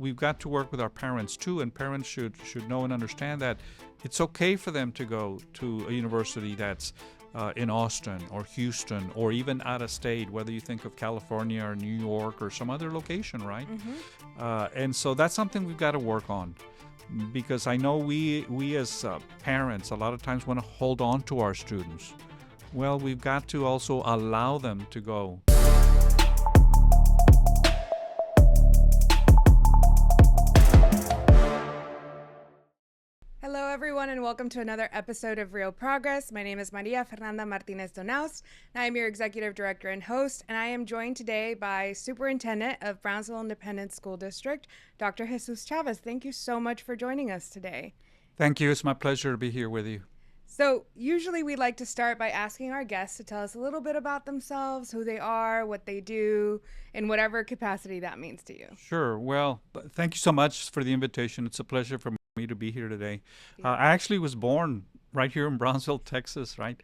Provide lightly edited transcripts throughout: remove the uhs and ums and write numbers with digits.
We've got to work with our parents too, and parents should know and understand that it's okay for them to go to a university that's in Austin or Houston or even out of state, whether you think of California or New York or some other location, right? And so that's something we've got to work on, because I know we as parents a lot of times want to hold on to our students. Well, we've got to also allow them to go. Hello, everyone, and welcome to another episode of Real Progress. My name is Fernanda Martinez-Donaus, and I am your Executive Director and host, and I am joined today by Superintendent of Brownsville Independent School District, Dr. Jesús Chávez. Thank you so much for joining us today. Thank you. It's my pleasure to be here with you. So usually we like to start by asking our guests to tell us a little bit about themselves, who they are, what they do, in whatever capacity that means to you. Sure. Well, thank you so much for the invitation. It's a pleasure for me to be here today. I actually was born right here in Brownsville, Texas, right?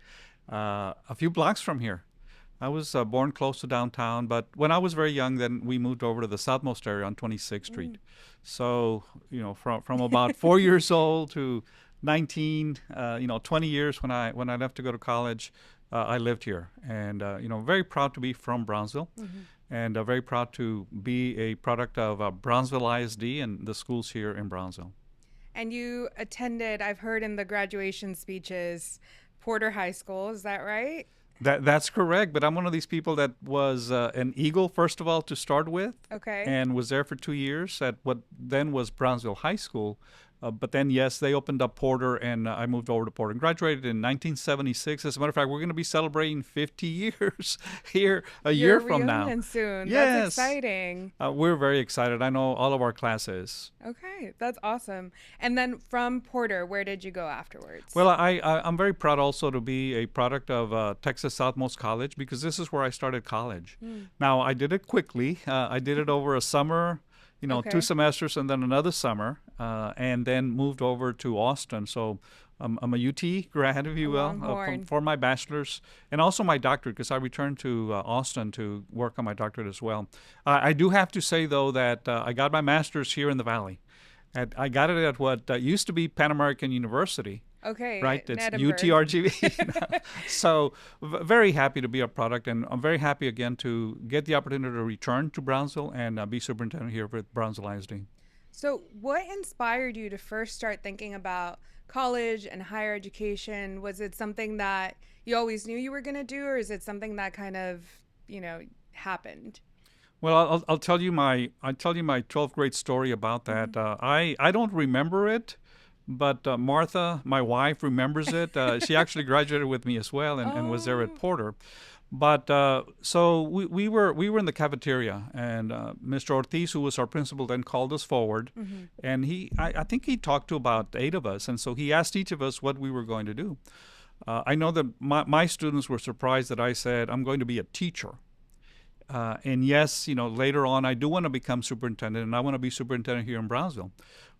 A few blocks from here. I was born close to downtown, but when I was very young, then we moved over to the southmost area on 26th Street. So, from about 4 years old to 19, 20 years when I left to go to college, I lived here. And, very proud to be from Brownsville. And very proud to be a product of Brownsville ISD and the schools here in Brownsville. And you attended, I've heard in the graduation speeches, Porter High School. Is that right? That's correct. But I'm one of these people that was an Eagle, first of all, to start with. Okay. And was there for 2 years at what then was Brownsville High School. But then, yes, they opened up Porter, and I moved over to Porter and graduated in 1976. As a matter of fact, we're going to be celebrating 50 years here a year from now. Soon. Yes. That's exciting. We're very excited. I know all of our classes. Okay, that's awesome. And then from Porter, where did you go afterwards? Well, I'm very proud also to be a product of Texas Southmost College, because this is where I started college. Now, I did it quickly. I did it over a summer. 2 semesters and then another summer, and then moved over to Austin. So I'm a UT grad, if you will, for my bachelor's and also my doctorate, because I returned to Austin to work on my doctorate as well. I do have to say, though, that I got my master's here in the Valley. I got it at what used to be Pan American University. Okay. Right, it's UTRGV now. So very happy to be a product, and I'm very happy again to get the opportunity to return to Brownsville and be superintendent here with Brownsville ISD. So what inspired you to first start thinking about college and higher education? Was it something that you always knew you were going to do, or is it something that kind of, happened? Well, I'll tell you my 12th grade story about that. I don't remember it. But Martha, my wife, remembers it. She actually graduated with me as well and was there at Porter. But so we were in the cafeteria, and Mr. Ortiz, who was our principal, then called us forward. And I think he talked to about 8 of us. And so he asked each of us what we were going to do. I know that my students were surprised that I said, I'm going to be a teacher. And yes, later on, I do want to become superintendent, and I want to be superintendent here in Brownsville,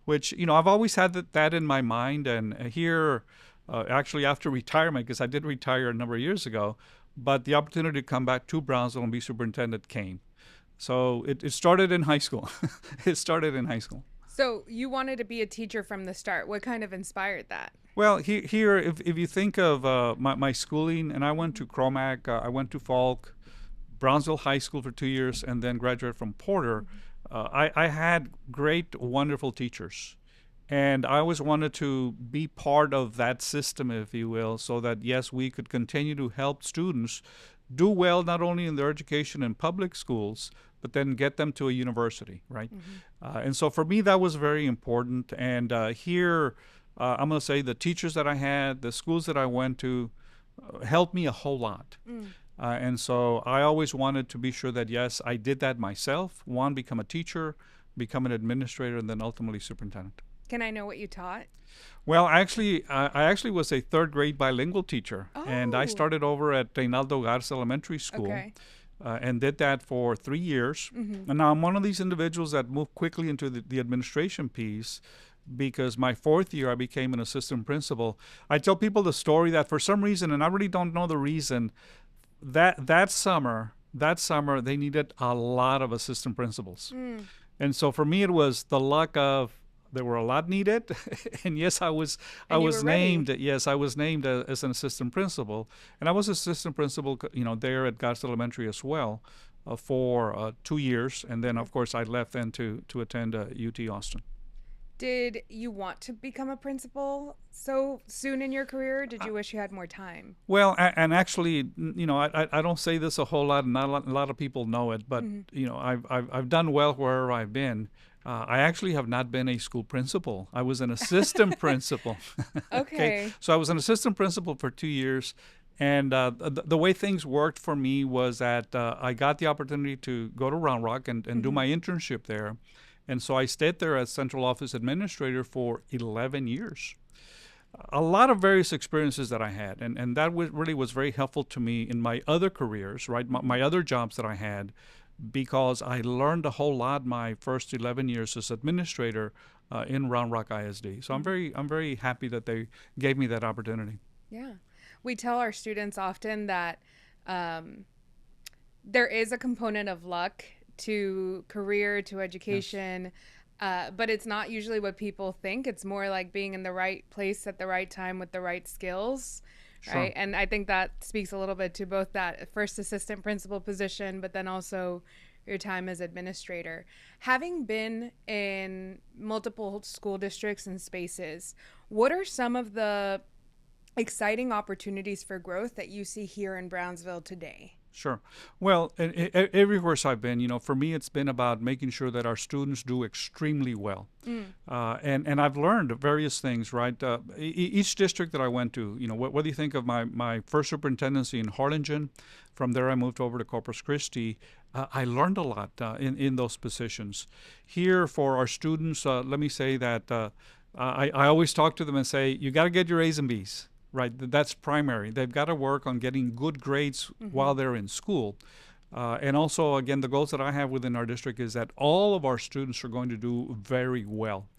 which, I've always had that in my mind. And here, actually after retirement, because I did retire a number of years ago, but the opportunity to come back to Brownsville and be superintendent came. So it started in high school. It started in high school. So you wanted to be a teacher from the start. What kind of inspired that? Well, here, if you think of my schooling, and I went to Cromac, I went to Falk, Brownsville High School for 2 years, and then graduated from Porter. I had great, wonderful teachers, and I always wanted to be part of that system, if you will, so that, yes, we could continue to help students do well, not only in their education in public schools, but then get them to a university, right? And so for me, that was very important. And here, I'm going to say the teachers that I had, the schools that I went to, helped me a whole lot. And so I always wanted to be sure that, yes, I did that myself. One, become a teacher, become an administrator, and then ultimately superintendent. Can I know what you taught? Well, I actually was a 3rd grade bilingual teacher. And I started over at Reinaldo Garza Elementary School. And did that for 3 years. And now I'm one of these individuals that moved quickly into the administration piece, because my 4th year I became an assistant principal. I tell people the story that for some reason, and I really don't know the reason, that summer they needed a lot of assistant principals. And so for me, it was the luck of there were a lot needed, and yes, I And you was were ready. named. Yes, I was named as an assistant principal, and I was assistant principal, there at Goddess Elementary as well, for 2 years, and then Okay. of course I left then to attend UT Austin. Did you want to become a principal so soon in your career? Or did you wish you had more time? Well, and actually, I don't say this a whole lot, and not a lot of people know it, but Hmm. I've done well wherever I've been. I actually have not been a school principal. I was an assistant principal. Okay, Okay. so I was an assistant principal for 2 years, and the way things worked for me was that I got the opportunity to go to Round Rock and do Hmm. my internship there, and so I stayed there as central office administrator for 11 years. A lot of various experiences that I had, and that really was very helpful to me in my other careers, right? Hmm. My other jobs that I had, because I learned a whole lot my first 11 years as administrator in Round Rock ISD. So Hmm. I'm very happy that they gave me that opportunity. Yeah. We tell our students often that um, there is a component of luck to career, to Yes, education, but it's not usually what people think. It's more like being in the right place at the right time with the right skills, sure. right? And I think that speaks a little bit to both that first assistant principal position, but then also your time as administrator. Having been in multiple school districts and spaces, what are some of the exciting opportunities for growth that you see here in Brownsville today? Sure. Well, everywhere I've been, for me, it's been about making sure that our students do extremely well. Mm. And I've learned various things, right? Each district that I went to, what do you think of my first superintendency in Harlingen? From there, I moved over to Corpus Christi. I learned a lot in those positions. Here, for our students, let me say that I always talk to them and say, you got to get your A's and B's. Right, that's primary. They've got to work on getting good grades Mm-hmm. while they're in school. And also, again, the goals that I have within our district is that all of our students are going to do very well.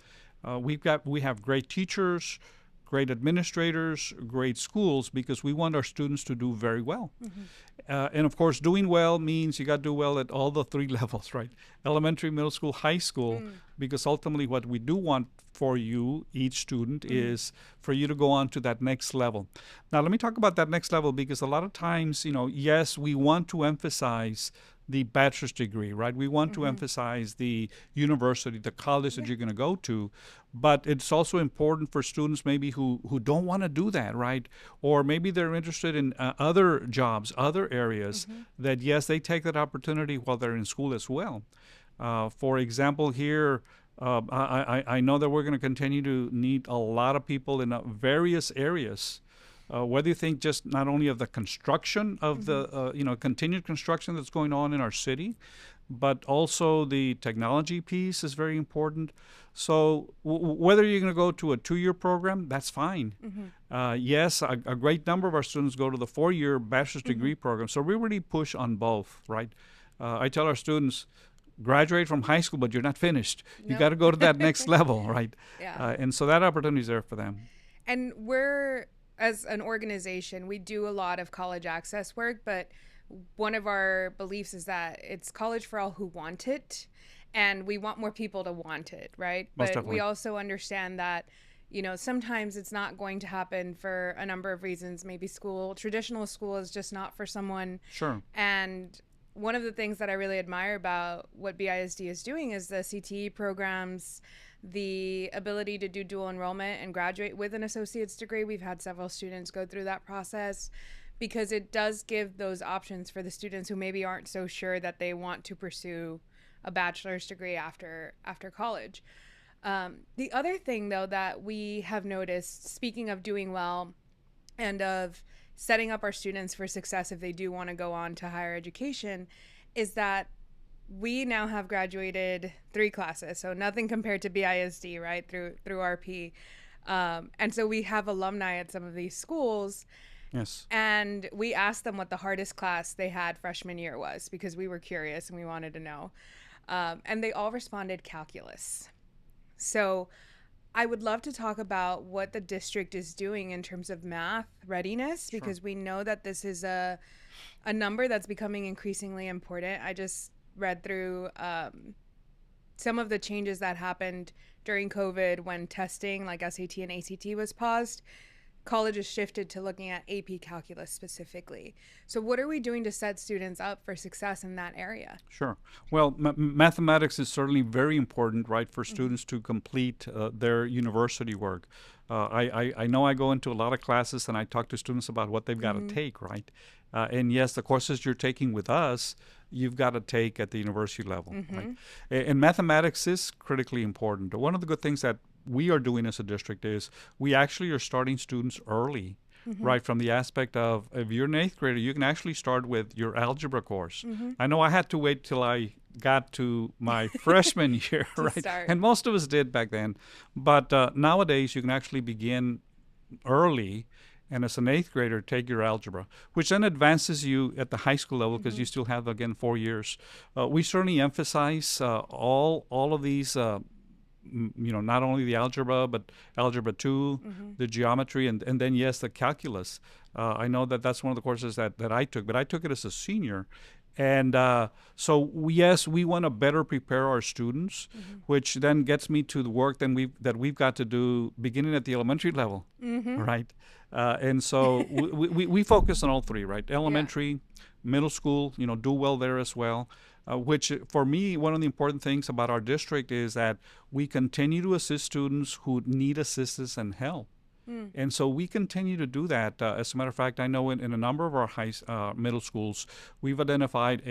We have great teachers, great administrators, great schools because we want our students to do very well. Mm-hmm. And of course, doing well means you got to do well at all the three levels, right? Elementary, middle school, high school, Mm. because ultimately what we do want for you, each student, Mm-hmm. is for you to go on to that next level. Now, let me talk about that next level because a lot of times, yes, we want to emphasize the bachelor's degree, right? We want to Mm-hmm. emphasize the university, the college that Yeah. you're going to go to, but it's also important for students maybe who don't want to do that, right? Or maybe they're interested in other jobs, other areas, Mm-hmm. that yes, they take that opportunity while they're in school as well. For example, here, I know that we're going to continue to need a lot of people in various areas. Whether you think just not only of the construction of Mm-hmm. the continued construction that's going on in our city, but also the technology piece is very important. So whether you're going to go to a 2-year program, that's fine. Mm-hmm. Yes, a great number of our students go to the 4-year bachelor's Mm-hmm. degree program. So we really push on both, right? I tell our students, graduate from high school, but you're not finished. You got Nope. to go to that next level, right? Yeah. And so that opportunity is there for them. And as an organization, we do a lot of college access work, but one of our beliefs is that it's college for all who want it, and we want more people to want it, right? Most But we definitely. also understand that, sometimes it's not going to happen for a number of reasons. Maybe traditional school is just not for someone. Sure. And one of the things that I really admire about what BISD is doing is the CTE programs, the ability to do dual enrollment and graduate with an associate's degree. We've had several students go through that process because it does give those options for the students who maybe aren't so sure that they want to pursue a bachelor's degree after college. The other thing, though, that we have noticed, speaking of doing well and of setting up our students for success if they do want to go on to higher education, is that we now have graduated 3 classes, so nothing compared to BISD, right, through RP. And so we have alumni at some of these schools, Yes. and we asked them what the hardest class they had freshman year was because we were curious and we wanted to know. And they all responded calculus. So I would love to talk about what the district is doing in terms of math readiness Sure. because we know that this is a number that's becoming increasingly important. I just read through some of the changes that happened during COVID when testing like SAT and ACT was paused, colleges shifted to looking at AP Calculus specifically. So what are we doing to set students up for success in that area? Sure. Well, mathematics is certainly very important, right, for students to complete their university work. I know I go into a lot of classes and I talk to students about what they've got to take, right? And yes, the courses you're taking with us, you've got to take at the university level, right? And mathematics is critically important. One of the good things that we are doing as a district is we actually are starting students early, right? From the aspect of, if you're an 8th grader, you can actually start with your algebra course. I know I had to wait till I got to my freshman year, right? Start. And most of us did back then. But nowadays, you can actually begin early and as an 8th grader, take your algebra, which then advances you at the high school level because you still have, again, 4 years. We certainly emphasize all of these not only the algebra, but algebra 2, the geometry, and then, yes, the calculus. I know that that's one of the courses that I took, but I took it as a senior. And so, yes, we want to better prepare our students, which then gets me to the work that we've got to do beginning at the elementary level, right? And so we focus on all three, right? Elementary, middle school, do well there as well. Which for me, one of the important things about our district is that we continue to assist students who need assistance and help. And so we continue to do that. As a matter of fact, I know in a number of our middle schools, we've identified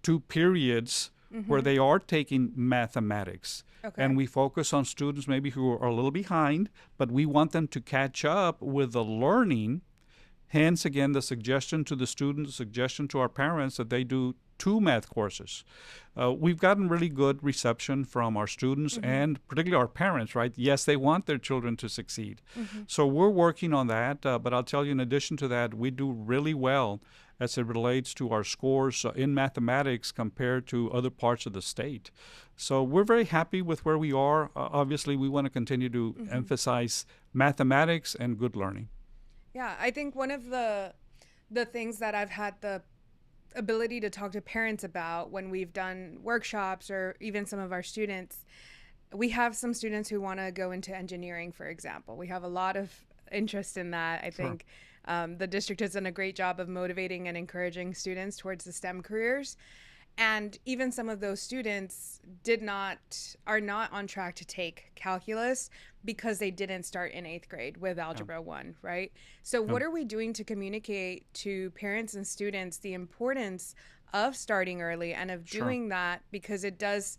2 periods where they are taking mathematics. Okay. And we focus on students maybe who are a little behind, but we want them to catch up with the learning. Hence, again, the suggestion to the students, the suggestion to our parents that they do 2 math courses. We've gotten really good reception from our students and particularly our parents, right? Yes, they want their children to succeed. So we're working on that. But I'll tell you, in addition to that, we do really well as it relates to our scores in mathematics compared to other parts of the state. So we're very happy with where we are. Obviously, we want to continue to emphasize mathematics and good learning. Yeah, I think one of the things that I've had the ability to talk to parents about when we've done workshops or even some of our students, we have some students who want to go into engineering, for example. We have a lot of interest in that. I think the district has done a great job of motivating and encouraging students towards the STEM careers. And even some of those students are not on track to take calculus because they didn't start in 8th grade with Algebra 1, right? So what are we doing to communicate to parents and students the importance of starting early and of doing that? Because it does,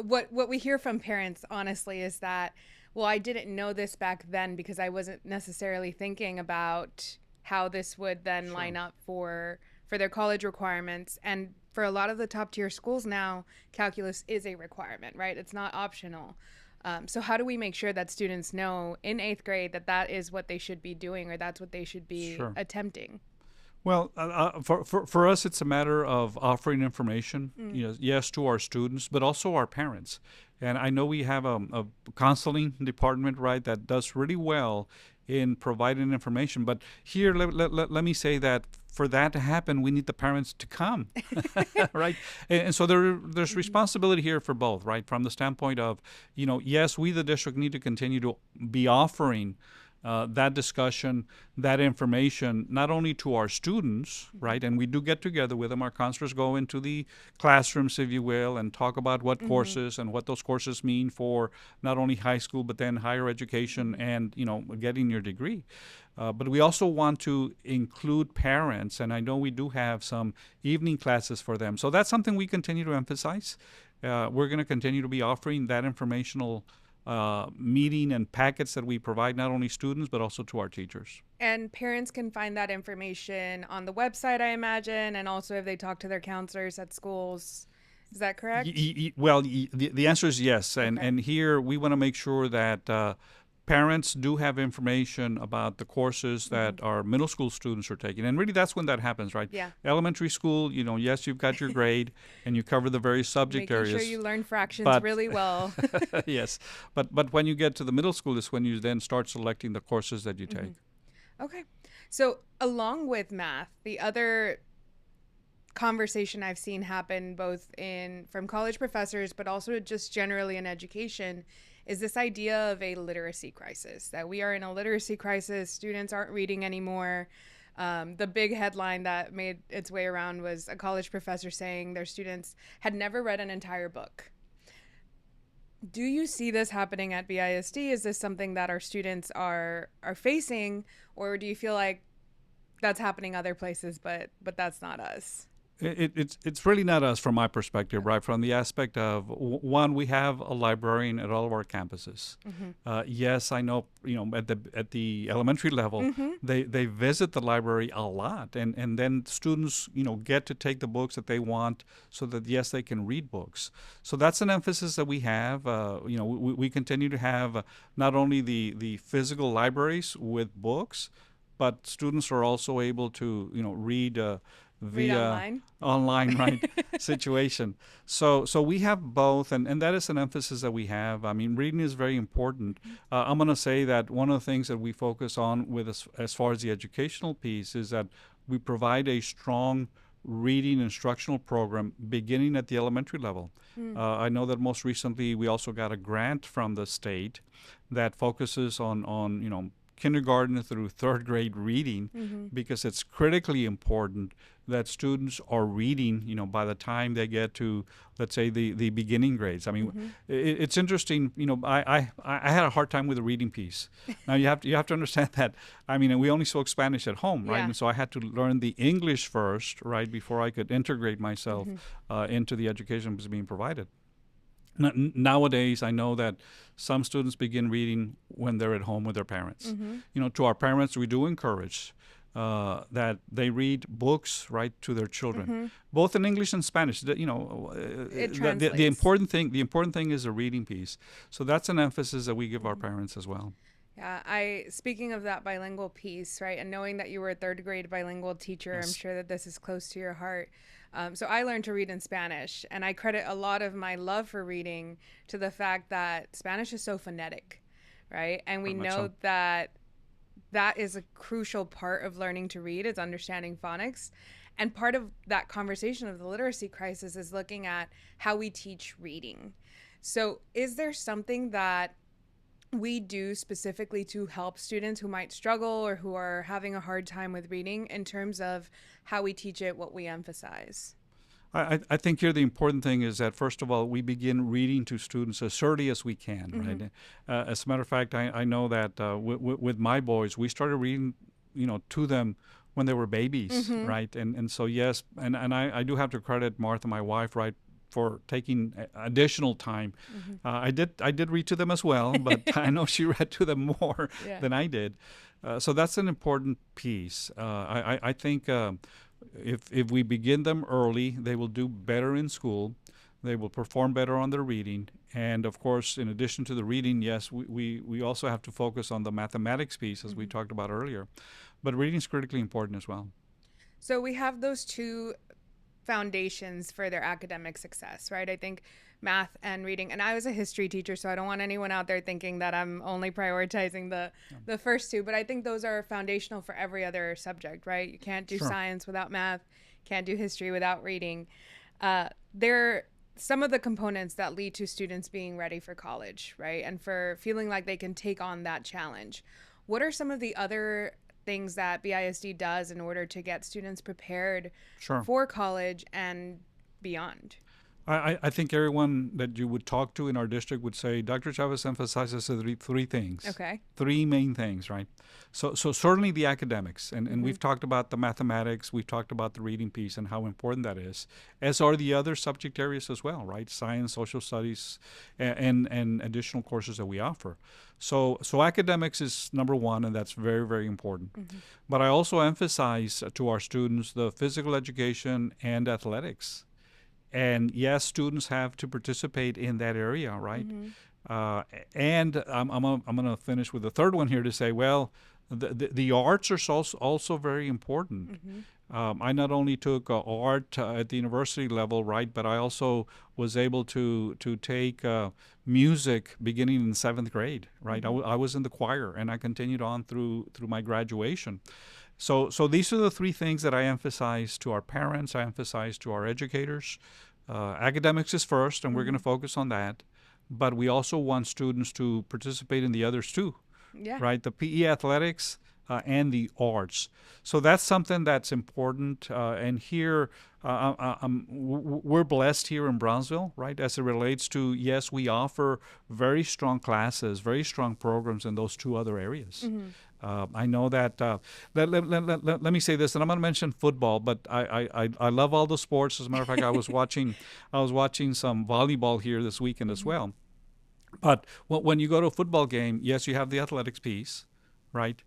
what we hear from parents, honestly, is that, well, I didn't know this back then because I wasn't necessarily thinking about how this would then line up for their college requirements. And for a lot of the top tier schools now, calculus is a requirement, right? It's not optional. So how do we make sure that students know in 8th grade that is what they should be doing or that's what they should be attempting? Well, for us, it's a matter of offering information, yes, to our students, but also our parents. And I know we have a counseling department, right, that does really well in providing information. But here, let me say that for that to happen, we need the parents to come, right? And so there's responsibility here for both, right? From the standpoint of, yes, we, the district, need to continue to be offering that discussion, that information, not only to our students, right? And we do get together with them. Our counselors go into the classrooms, if you will, and talk about what courses and what those courses mean for not only high school, but then higher education and, getting your degree. But we also want to include parents, and I know we do have some evening classes for them. So that's something we continue to emphasize. We're going to continue to be offering that informational meeting and packets that we provide not only students but also to our teachers. And parents can find that information on the website, I imagine, and also if they talk to their counselors at schools. Is that correct? Well, the answer is yes. And here we want to make sure that parents do have information about the courses that our middle school students are taking. And really that's when that happens, right? Yeah. Elementary school, yes, you've got your grade and you cover the various subject areas. Making sure you learn fractions really well. Yes. But when you get to the middle school is when you then start selecting the courses that you take. Okay. So along with math, the other conversation I've seen happen both from college professors, but also just generally in education, is this idea of a literacy crisis, that we are in a literacy crisis. Students aren't reading anymore. The big headline that made its way around was a college professor saying their students had never read an entire book. Do you see this happening at BISD? Is this something that our students are facing, or do you feel like that's happening other places, but that's not us? It's really not us from my perspective, right? From the aspect of one, we have a librarian at all of our campuses. Yes, I know. At the elementary level, they visit the library a lot, and then students get to take the books that they want, so that yes, they can read books. So that's an emphasis that we have. We continue to have not only the physical libraries with books, but students are also able to read. Via online right situation. So we have both, and that is an emphasis that we have. I mean, reading is very important. I'm going to say that one of the things that we focus on with as far as the educational piece is that we provide a strong reading instructional program beginning at the elementary level. I know that most recently we also got a grant from the state that focuses on kindergarten through third grade reading, because it's critically important that students are reading, by the time they get to, let's say, the beginning grades. I mean, it's interesting. I had a hard time with the reading piece. Now you have to understand that. I mean, we only spoke Spanish at home, right? Yeah. And so I had to learn the English first, right, before I could integrate myself into the education that was being provided. Nowadays, I know that some students begin reading when they're at home with their parents. To our parents, we do encourage that they read books, right, to their children, both in English and Spanish. It translates. The important thing is the reading piece. So that's an emphasis that we give our parents as well. Yeah, speaking of that bilingual piece, right, and knowing that you were a third grade bilingual teacher, yes. I'm sure that this is close to your heart. So I learned to read in Spanish, and I credit a lot of my love for reading to the fact that Spanish is so phonetic, right? And we know that is a crucial part of learning to read, is understanding phonics. And part of that conversation of the literacy crisis is looking at how we teach reading. So is there something that we do specifically to help students who might struggle or who are having a hard time with reading in terms of how we teach it, what we emphasize? I think here the important thing is that, first of all, we begin reading to students as early as we can, right? As a matter of fact, I know that with my boys, we started reading, to them when they were babies, right? And so, yes, and I do have to credit Martha, my wife, right, for taking additional time. I did read to them as well, but I know she read to them more than I did. So that's an important piece. I think if we begin them early, they will do better in school. They will perform better on their reading. And of course, in addition to the reading, yes, we also have to focus on the mathematics piece, as we talked about earlier. But reading is critically important as well. So we have those two foundations for their academic success, right? I think math and reading, and I was a history teacher, so I don't want anyone out there thinking that I'm only prioritizing the first two, but I think those are foundational for every other subject, right? You can't do science without math, can't do history without reading. They're some of the components that lead to students being ready for college, right? And for feeling like they can take on that challenge. What are some of the other things that BISD does in order to get students prepared for college and beyond? I think everyone that you would talk to in our district would say Dr. Chavez emphasizes three things. Okay. Three main things, right? So certainly the academics, and we've talked about the mathematics, we've talked about the reading piece and how important that is, as are the other subject areas as well, right? Science, social studies, and additional courses that we offer. So academics is number one, and that's very, very important. But I also emphasize to our students the physical education and athletics. And yes, students have to participate in that area, right? And I'm going to finish with the third one here to say, well, the arts are also very important. I not only took art at the university level, right, but I also was able to take music beginning in 7th grade, right? I was in the choir, and I continued on through my graduation. So these are the three things that I emphasize to our parents, I emphasize to our educators. Academics is first, and we're going to focus on that. But we also want students to participate in the others too, Yeah. right? The PE athletics and the arts. So that's something that's important. And here, we're blessed here in Brownsville, right? As it relates to, yes, we offer very strong classes, very strong programs in those two other areas. I know that, let me say this, and I'm going to mention football, but I love all the sports. As a matter of fact, I was watching some volleyball here this weekend as well. But when you go to a football game, yes, you have the athletics piece, right?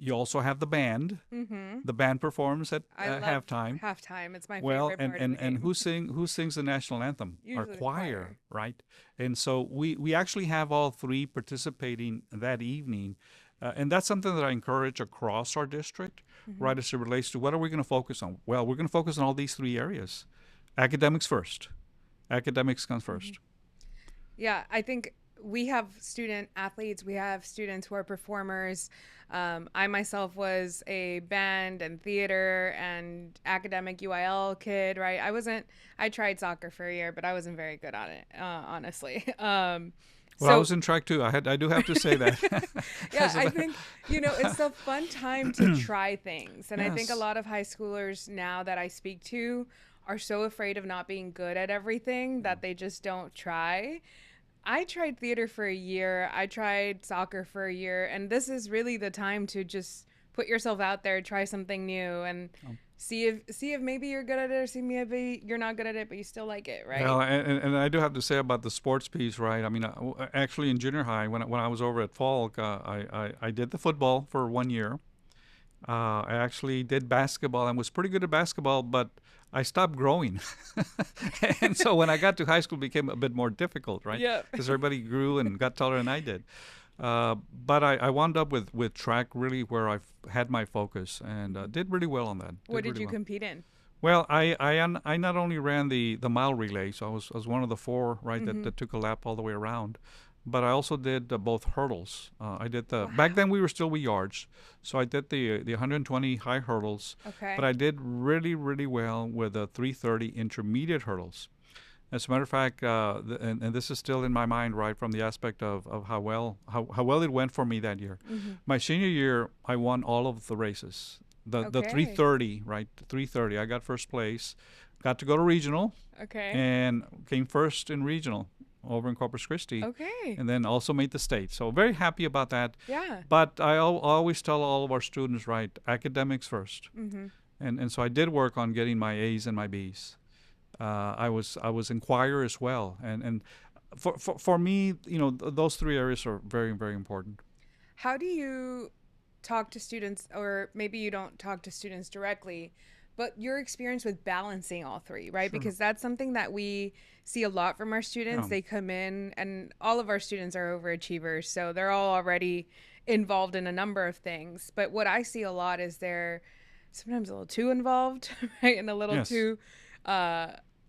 You also have the band. The band performs at I love halftime. halftime. It's my Well, favorite part of the and game. who sings the national anthem? Our Usually the choir, choir. right? And so we actually have all three participating that evening. And that's something that I encourage across our district, right, as it relates to what are we going to focus on? Well, we're going to focus on all these three areas. Academics first. Academics comes first. Yeah, I think we have student athletes. We have students who are performers. I myself was a band and theater and academic UIL kid, right? I tried soccer for a year, but I wasn't very good at it, honestly. Well, I was in track too. I do have to say that. Yeah, I think, it's a fun time to try things. And I think a Yes. lot of high schoolers now that I speak to are so afraid of not being good at everything that they just don't try. I tried theater for a year. I tried soccer for a year. And this is really the time to just put yourself out there, try something new, and see if maybe you're good at it, or see maybe you're not good at it, but you still like it, right? Well, and I do have to say about the sports piece, right? I mean, actually in junior high, when I was over at Falk, I did the football for 1 year. I actually did basketball and was pretty good at basketball, but I stopped growing. And so when I got to high school, it became a bit more difficult, right? Yeah. Because everybody grew and got taller than I did. But I wound up with track really where I've had my focus and did really well on that. What did really you well. compete in? Well, I not only ran the mile relay, so I was one of the four, right, that took a lap all the way around, but I also did both hurdles. I did back then we were still with yards, so I did the 120 high hurdles. Okay. But I did really, really well with the 330 intermediate hurdles. As a matter of fact, and this is still in my mind, right, from the aspect of how well it went for me that year. My senior year, I won all of the races. The Okay. 330, right, 330. I got first place. Got to go to regional Okay. and came first in regional over in Corpus Christi. Okay. And then also made the state. So very happy about that. Yeah. But I always tell all of our students, right, academics first. And so I did work on getting my A's and my B's. I was in choir as well. And for me, those three areas are very, very important. How do you talk to students, or maybe you don't talk to students directly, but your experience with balancing all three, right? Sure. Because that's something that we see a lot from our students. Yeah. They come in, and all of our students are overachievers, so they're all already involved in a number of things. But what I see a lot is they're sometimes a little too involved, right? And a little Yes. too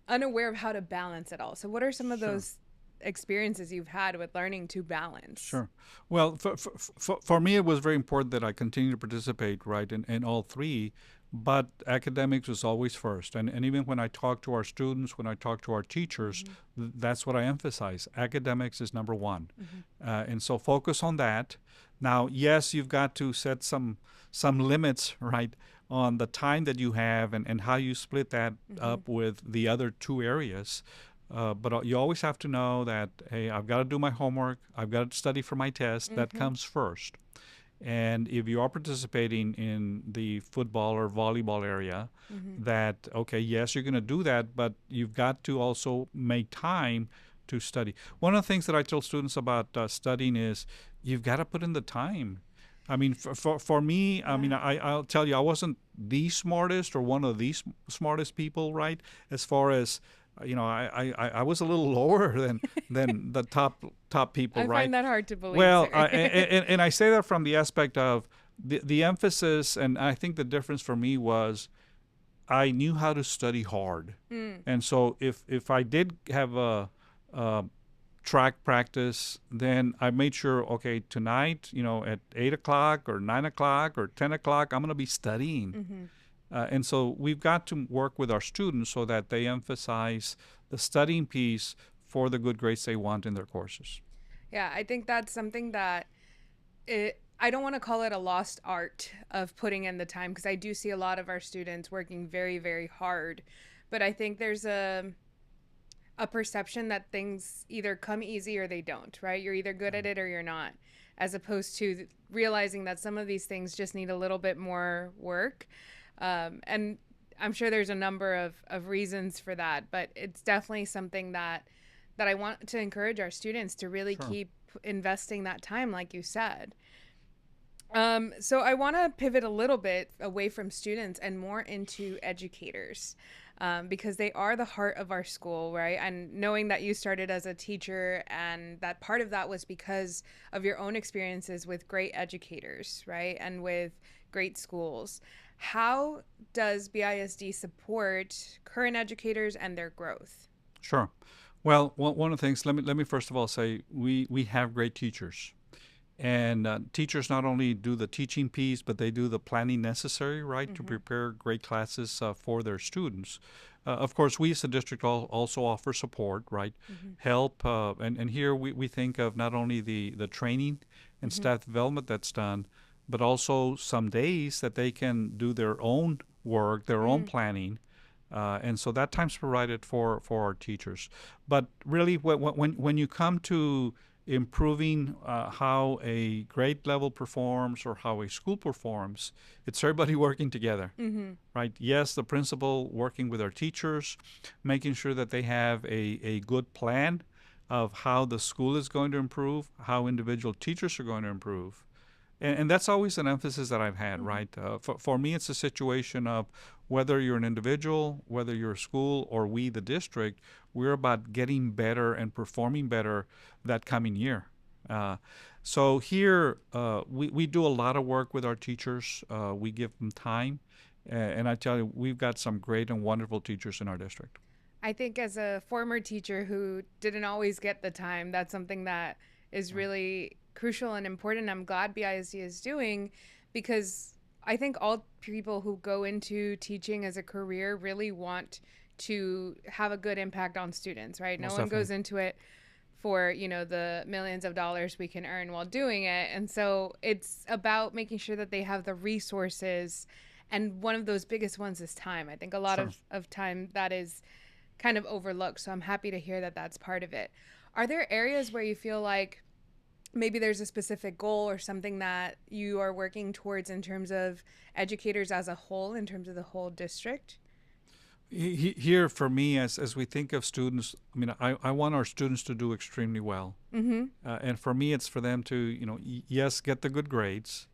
unaware of how to balance it all. So what are some of Sure. those experiences you've had with learning to balance? Sure. Well, for me, it was very important that I continue to participate, right, in all three, but academics was always first. And even when I talk to our students, when I talk to our teachers, that's what I emphasize. Academics is number one. And so focus on that. Now, yes, you've got to set some limits, right, on the time that you have and how you split that up with the other two areas. But you always have to know that, hey, I've got to do my homework. I've got to study for my test. That comes first. And if you are participating in the football or volleyball area, that, okay, yes, you're going to do that, but you've got to also make time to study. One of the things that I tell students about studying is you've got to put in the time. I mean, for me, I mean, I'll tell you, I wasn't the smartest or one of the smartest people, right, as far as I was a little lower than the top people, I right? find that hard to believe. Well, sir. and I say that from the aspect of the emphasis, and I think the difference for me was I knew how to study hard, and so if I did have track practice, then I made sure, okay, tonight, at 8 o'clock or 9 o'clock or 10 o'clock, I'm going to be studying. Mm-hmm. And so we've got to work with our students so that they emphasize the studying piece for the good grades they want in their courses. Yeah, I think that's something that I don't want to call it a lost art of putting in the time, because I do see a lot of our students working very, very hard. But I think there's a perception that things either come easy or they don't, right? You're either good at it or you're not, as opposed to realizing that some of these things just need a little bit more work. And I'm sure there's a number of reasons for that, but it's definitely something that I want to encourage our students to really keep investing that time, like you said. So I want to pivot a little bit away from students and more into educators, because they are the heart of our school, right? And knowing that you started as a teacher and that part of that was because of your own experiences with great educators, right? And with great schools. How does BISD support current educators and their growth? Sure. Well, one of the things, let me first of all say, we have great teachers. And teachers not only do the teaching piece, but they do the planning necessary, right, to prepare great classes for their students. Of course, we as a district also offer support, right, help. And here we think of not only the training and staff development that's done, but also some days that they can do their own work, their own planning. And so that time's provided for our teachers. But really, when you come to improving how a grade level performs or how a school performs, it's everybody working together, right? Yes, the principal working with our teachers, making sure that they have a good plan of how the school is going to improve, how individual teachers are going to improve. And that's always an emphasis that I've had, right? For me, it's a situation of whether you're an individual, whether you're a school, or we, the district, we're about getting better and performing better that coming year. So here, we do a lot of work with our teachers. We give them time. And I tell you, we've got some great and wonderful teachers in our district. I think as a former teacher who didn't always get the time, that's something that is really crucial and important. I'm glad BISD is doing, because I think all people who go into teaching as a career really want to have a good impact on students, right? No one goes into it for, the millions of dollars we can earn while doing it. And so it's about making sure that they have the resources. And one of those biggest ones is time. I think a lot of time that is kind of overlooked. So I'm happy to hear that that's part of it. Are there areas where you feel like maybe there's a specific goal or something that you are working towards in terms of educators as a whole, in terms of the whole district? Here, for me, as we think of students, I mean, I want our students to do extremely well. And for me, it's for them to, yes, get the good grades.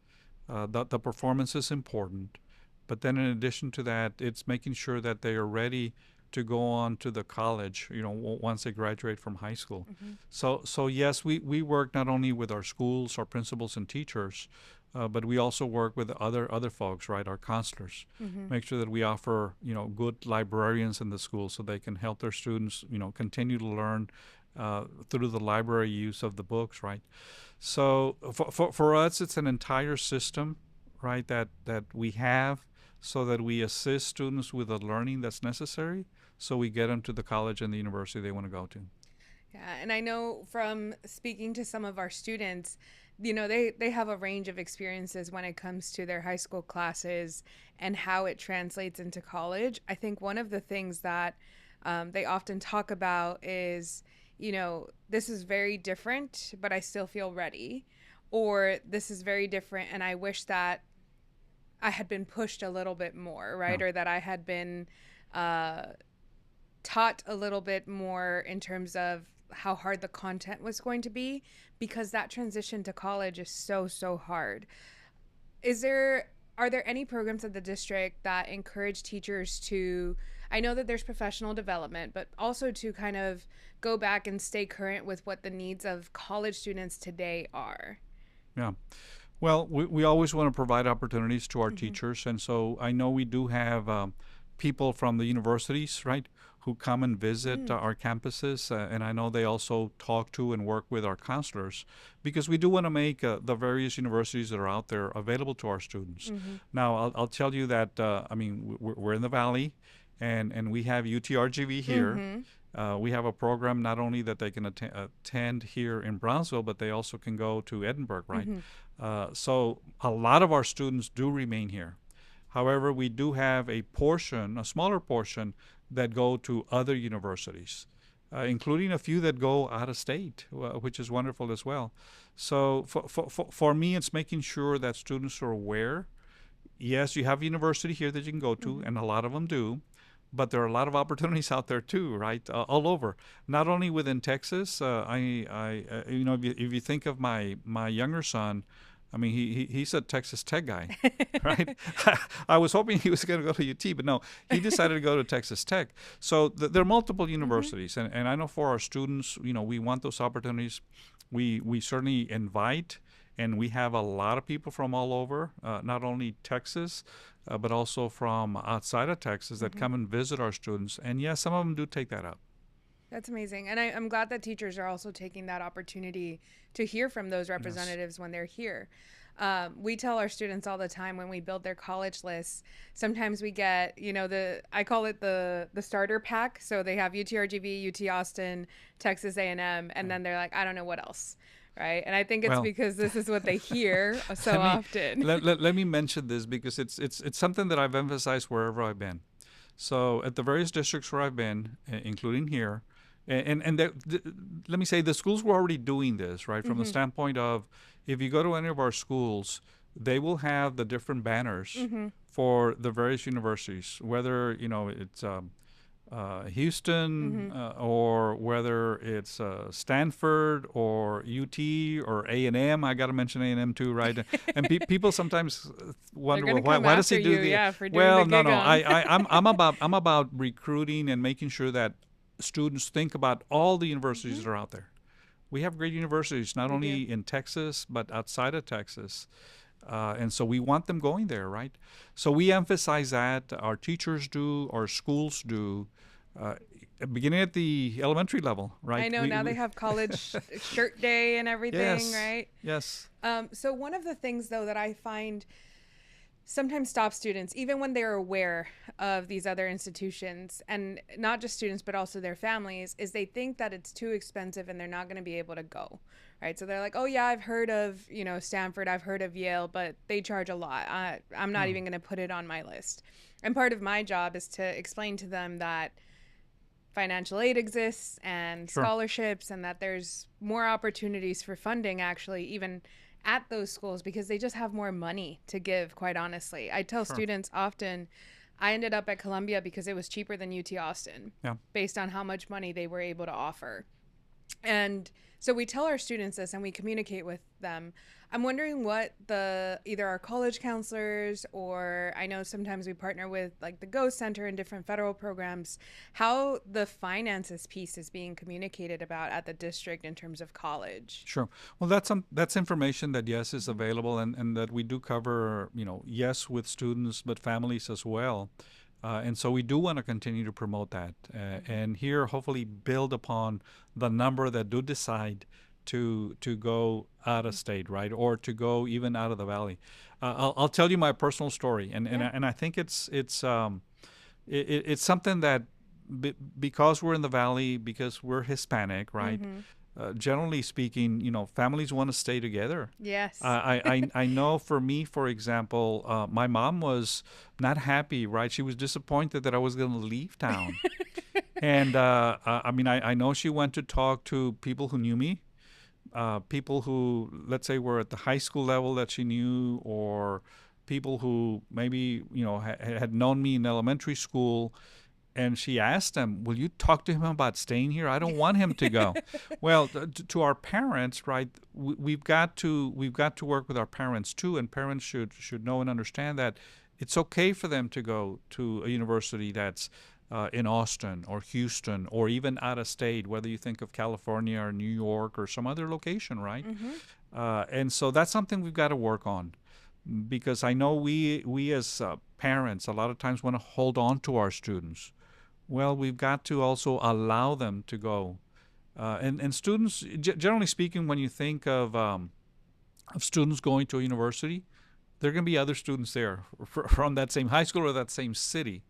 The performance is important. But then in addition to that, it's making sure that they are ready to go on to the college, once they graduate from high school. So yes, we work not only with our schools, our principals and teachers, but we also work with other folks, right? Our counselors. Make sure that we offer, good librarians in the school so they can help their students, continue to learn through the library use of the books, right? So for us, it's an entire system, right, that we have, so that we assist students with the learning that's necessary, so we get them to the college and the university they want to go to. Yeah, and I know from speaking to some of our students, they have a range of experiences when it comes to their high school classes and how it translates into college. I think one of the things that they often talk about is, this is very different, but I still feel ready. Or this is very different, and I wish that I had been pushed a little bit more, right? Or that I had been taught a little bit more in terms of how hard the content was going to be, because that transition to college is so hard. Are there any programs at the district that encourage teachers to, I know that there's professional development, but also to kind of go back and stay current with what the needs of college students today are? Yeah. Well, we always want to provide opportunities to our teachers. And so I know we do have people from the universities, right, who come and visit our campuses, and I know they also talk to and work with our counselors, because we do want to make the various universities that are out there available to our students. Now, I'll tell you that, we're in the Valley, and we have UTRGV here. We have a program not only that they can attend here in Brownsville, but they also can go to Edinburgh, right? So a lot of our students do remain here. However, we do have a smaller portion, that go to other universities, including a few that go out of state, which is wonderful as well. So for me, it's making sure that students are aware. Yes, you have a university here that you can go to, and a lot of them do, but there are a lot of opportunities out there too, right? All over, not only within Texas. If you think of my younger son, he's a Texas Tech guy, right? I was hoping he was going to go to UT, but no, he decided to go to Texas Tech. So there are multiple universities, and I know for our students, we want those opportunities. We certainly invite, and we have a lot of people from all over, not only Texas, but also from outside of Texas that come and visit our students. And yes, some of them do take that up. That's amazing. And I'm glad that teachers are also taking that opportunity to hear from those representatives when they're here. We tell our students all the time when we build their college lists, sometimes we get, I call it the starter pack. So they have UTRGV, UT Austin, Texas A&M, and then they're like, I don't know what else. Right. And I think it's because this is what they hear so often. Let me mention this, because it's something that I've emphasized wherever I've been. So at the various districts where I've been, including here, and let me say, the schools were already doing this, right? From the standpoint of, if you go to any of our schools, they will have the different banners for the various universities, whether, it's Houston, or whether it's Stanford or UT or A&M. I got to mention A&M too, right? And people sometimes wonder, well, why does he do the? Yeah, for doing well, the no. I'm about recruiting and making sure that students think about all the universities that are out there. We have great universities, not only in Texas, but outside of Texas. And so we want them going there, right? So we emphasize that. Our teachers do, our schools do, beginning at the elementary level, right? I know now they have college shirt day and everything, right? Yes. So one of the things, though, that I find sometimes stops students, even when they're aware of these other institutions, and not just students, but also their families, is they think that it's too expensive and they're not going to be able to go, right? So they're like, oh yeah, I've heard of, Stanford, I've heard of Yale, but they charge a lot. I'm not even going to put it on my list. And part of my job is to explain to them that financial aid exists and scholarships, and that there's more opportunities for funding, actually, even at those schools, because they just have more money to give, quite honestly. I tell students often, I ended up at Columbia because it was cheaper than UT Austin, based on how much money they were able to offer. And so we tell our students this, and we communicate with them. I'm wondering what either our college counselors, or I know sometimes we partner with like the GO Center and different federal programs, how the finances piece is being communicated about at the district in terms of college. Sure. Well, that's information that, yes, is available, and that we do cover, yes, with students, but families as well. And so we do want to continue to promote that, and here hopefully build upon the number that do decide to go out of state, right, or to go even out of the Valley. I'll tell you my personal story, and I think it's something that because we're in the Valley, because we're Hispanic, right. Generally speaking, families want to stay together. Yes. I know for me, for example, my mom was not happy, right? She was disappointed that I was going to leave town. And I know she went to talk to people who knew me, people who, let's say, were at the high school level that she knew, or people who maybe, had known me in elementary school. And she asked them, will you talk to him about staying here? I don't want him to go. Well, to our parents, right, we've got to work with our parents too, and parents should know and understand that it's okay for them to go to a university that's in Austin or Houston, or even out of state, whether you think of California or New York or some other location, right? And so that's something we've got to work on, because I know we as parents a lot of times want to hold on to our students. Well, we've got to also allow them to go. And students, generally speaking, when you think of students going to a university, there are going to be other students there from that same high school or that same city.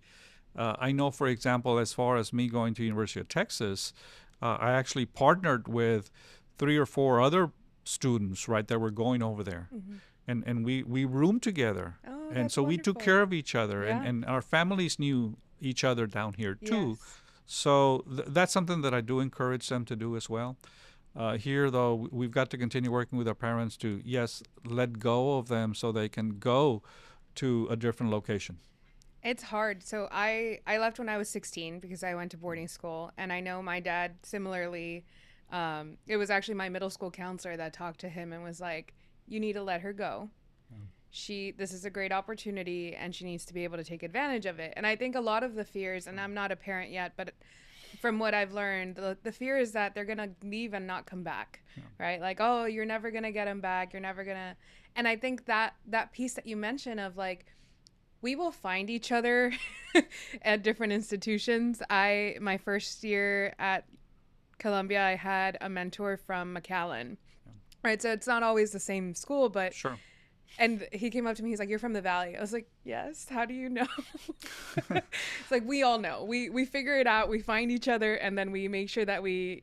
I know, for example, as far as me going to University of Texas, I actually partnered with 3 or 4 other students, right, that were going over there. And we roomed together. Oh, And that's so we took wonderful. care of each other. Yeah. And our families knew each other down here, too. Yes. So that's something that I do encourage them to do as well. Here, though, we've got to continue working with our parents to, yes, let go of them so they can go to a different location. It's hard. So I left when I was 16 because I went to boarding school, and I know my dad similarly. It was actually my middle school counselor that talked to him and was like, "You need to let her go. This is a great opportunity, and she needs to be able to take advantage of it." And I think a lot of the fears, and I'm not a parent yet, but from what I've learned, the fear is that they're gonna leave and not come back, right? Like, oh, you're never gonna get them back. You're never gonna. And I think that piece that you mentioned of like, we will find each other at different institutions. My first year at Columbia, I had a mentor from McAllen, right? So it's not always the same school, but Sure. and he came up to me, he's like, "You're from the Valley." I was like, "Yes, how do you know?" It's like, we all know. We figure it out, we find each other, and then we make sure that we,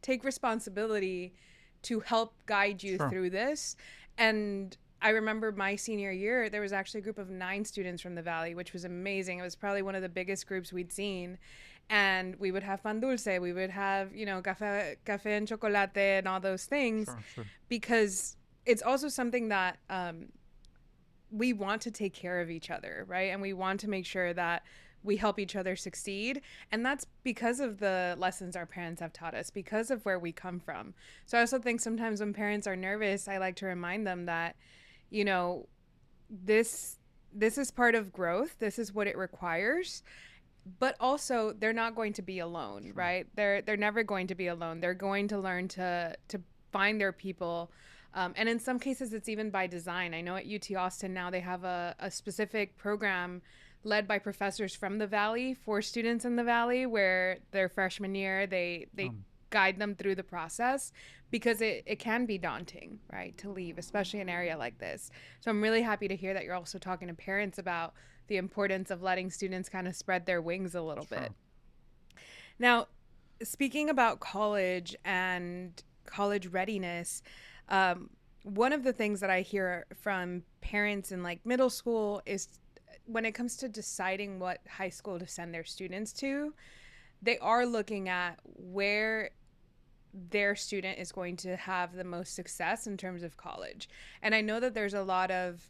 take responsibility to help guide you Sure. through this. And I remember my senior year, there was actually a group of 9 students from the Valley, which was amazing. It was probably one of the biggest groups we'd seen. And we would have pan dulce, we would have, café and chocolate and all those things, Sure. Sure. because it's also something that we want to take care of each other, right? And we want to make sure that we help each other succeed. And that's because of the lessons our parents have taught us, because of where we come from. So I also think sometimes when parents are nervous, I like to remind them that, this is part of growth. This is what it requires. But also, they're not going to be alone, right? They're never going to be alone. They're going to learn to find their people. And in some cases, it's even by design. I know at UT Austin now they have a specific program led by professors from the Valley for students in the Valley, where their freshman year, they guide them through the process, because it can be daunting, right, to leave, especially an area like this. So I'm really happy to hear that you're also talking to parents about the importance of letting students kind of spread their wings a little bit. Now, speaking about college and college readiness, one of the things that I hear from parents in like middle school is when it comes to deciding what high school to send their students to, they are looking at where their student is going to have the most success in terms of college. And I know that there's a lot of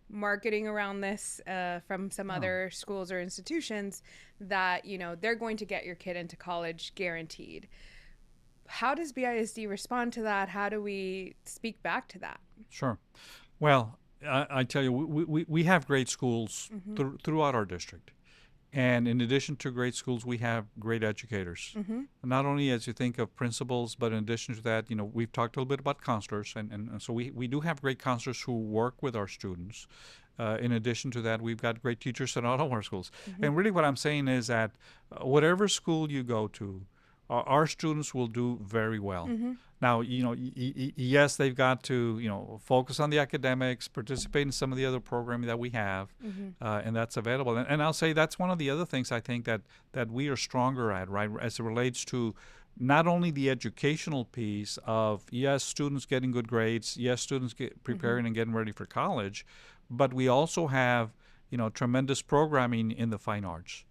marketing around this from some other schools or institutions that, they're going to get your kid into college guaranteed. How does BISD respond to that? How do we speak back to that? Sure. Well, I tell you, we have great schools throughout our district. And in addition to great schools, we have great educators. Not only as you think of principals, but in addition to that, we've talked a little bit about counselors. And so we do have great counselors who work with our students. In addition to that, we've got great teachers at all of our schools. And really what I'm saying is that whatever school you go to, our students will do very well. Now, yes, they've got to, focus on the academics, participate in some of the other programming that we have, and that's available. And I'll say that's one of the other things I think that we are stronger at, right, as it relates to not only the educational piece of, yes, students getting good grades, yes, students preparing and getting ready for college, but we also have, tremendous programming in the fine arts.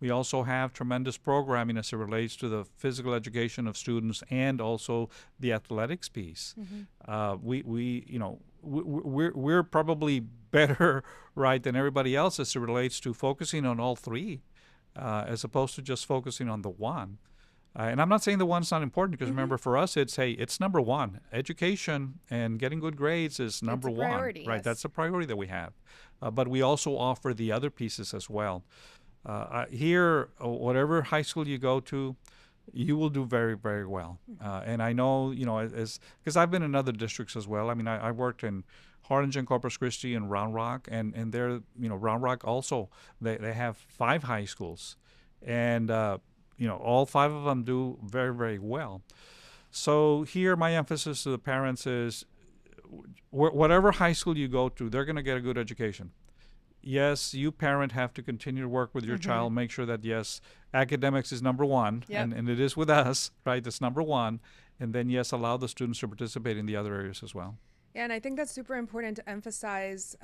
We also have tremendous programming as it relates to the physical education of students and also the athletics piece. We're probably better, right, than everybody else as it relates to focusing on all three, as opposed to just focusing on the one. And I'm not saying the one's not important, because remember, for us, it's number one. Education and getting good grades is number one, right? Yes. That's a priority that we have. But we also offer the other pieces as well. Here, whatever high school you go to, you will do very, very well. And I know, because I've been in other districts as well. I mean, I worked in Harlingen, Corpus Christi, and Round Rock, and they're, Round Rock also, they have 5 high schools. And, all 5 of them do very, very well. So here, my emphasis to the parents is whatever high school you go to, they're going to get a good education. Yes, you parent have to continue to work with your child, make sure that, yes, academics is number one, Yep. and it is with us, right? That's number one. And then, yes, allow the students to participate in the other areas as well. Yeah, and I think that's super important to emphasize.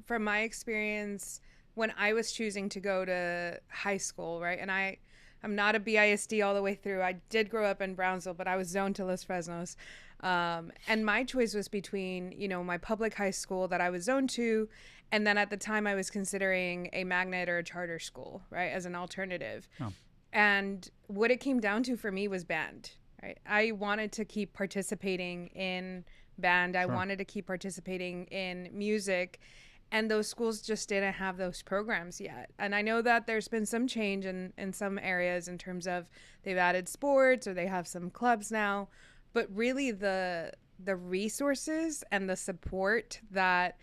From my experience, when I was choosing to go to high school, right? And I'm not a BISD all the way through. I did grow up in Brownsville, but I was zoned to Los Fresnos. And my choice was between, my public high school that I was zoned to, and then at the time I was considering a magnet or a charter school, right, as an alternative. Oh. And what it came down to for me was band, right? I wanted to keep participating in band. I wanted to keep participating in music. And those schools just didn't have those programs yet. And I know that there's been some change in some areas in terms of they've added sports or they have some clubs now. But really the resources and the support that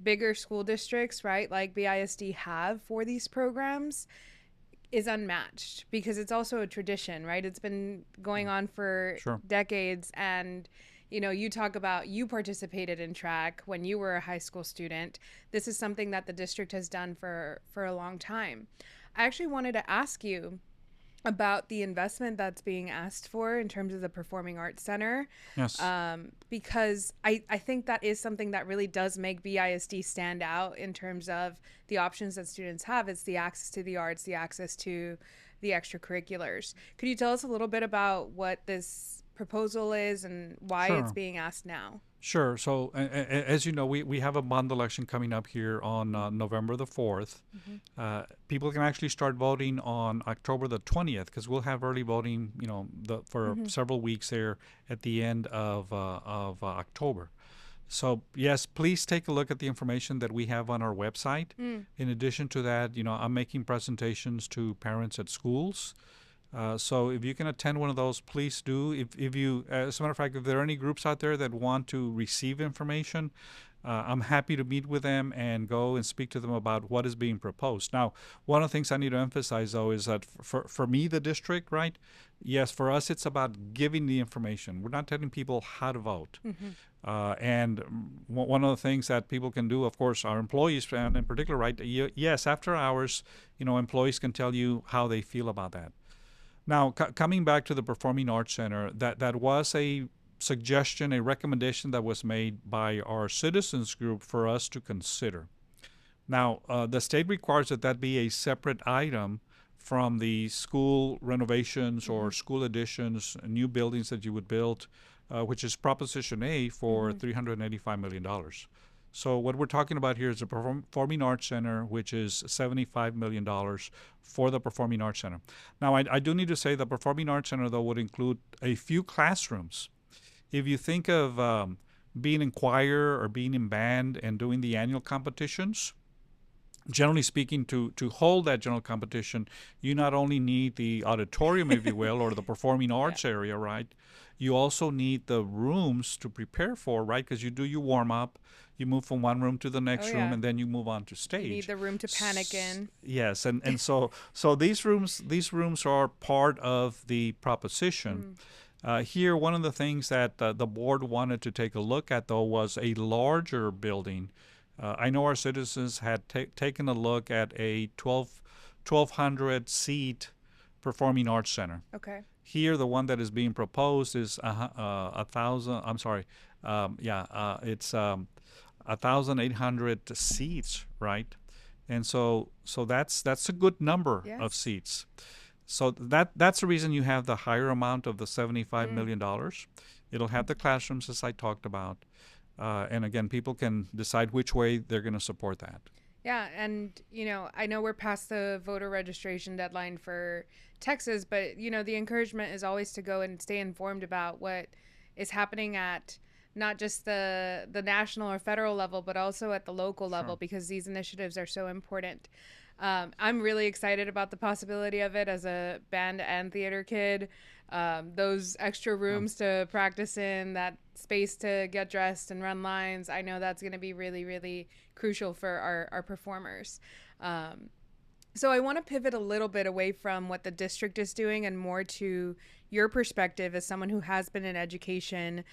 bigger school districts, right, like BISD have for these programs is unmatched, because it's also a tradition, right? It's been going on for decades. And you talk about you participated in track when you were a high school student. This is something that the district has done for a long time. I actually wanted to ask you about the investment that's being asked for in terms of the Performing Arts Center. Yes. Because I think that is something that really does make BISD stand out in terms of the options that students have. It's the access to the arts, the access to the extracurriculars. Could you tell us a little bit about what this proposal is and why it's being asked now? Sure. So, as you know, we have a bond election coming up here on November the 4th. People can actually start voting on October the 20th, because we'll have early voting, for several weeks there at the end of October. So, yes, please take a look at the information that we have on our website. In addition to that, I'm making presentations to parents at schools. So if you can attend one of those, please do. If you, as a matter of fact, if there are any groups out there that want to receive information, I'm happy to meet with them and go and speak to them about what is being proposed. Now, one of the things I need to emphasize, though, is that for me, the district, right? Yes, for us, it's about giving the information. We're not telling people how to vote. And one of the things that people can do, of course, our employees, and in particular, right? Yes, after hours, employees can tell you how they feel about that. Now, coming back to the Performing Arts Center, that was a suggestion, a recommendation that was made by our citizens group for us to consider. Now, the state requires that be a separate item from the school renovations or school additions, new buildings that you would build, which is Proposition A for $385 million. So what we're talking about here is the Performing Arts Center, which is $75 million for the Performing Arts Center. Now, I do need to say the Performing Arts Center, though, would include a few classrooms. If you think of being in choir or being in band and doing the annual competitions, generally speaking, to hold that general competition, you not only need the auditorium, if you will, or the performing arts area, right? You also need the rooms to prepare for, right? Because you do your warm-up, you move from one room to the next room, and then you move on to stage. You need the room to panic in. Yes, and so these rooms are part of the proposition. Here, one of the things that the board wanted to take a look at, though, was a larger building. I know our citizens had taken a look at a 1,200 seat Performing Arts Center. Okay. Here, the one that is being proposed is 1,000. I'm sorry. It's 1,800 seats, right? And so that's a good number of seats. So that's the reason you have the higher amount of the $75 million. It'll have the classrooms, as I talked about. And again, people can decide which way they're going to support that. Yeah, and, I know we're past the voter registration deadline for Texas, but, the encouragement is always to go and stay informed about what is happening at not just the national or federal level, but also at the local level, because these initiatives are so important. I'm really excited about the possibility of it as a band and theater kid. Those extra rooms to practice in, that space to get dressed and run lines, I know that's going to be really, really crucial for our performers. So I want to pivot a little bit away from what the district is doing and more to your perspective as someone who has been in education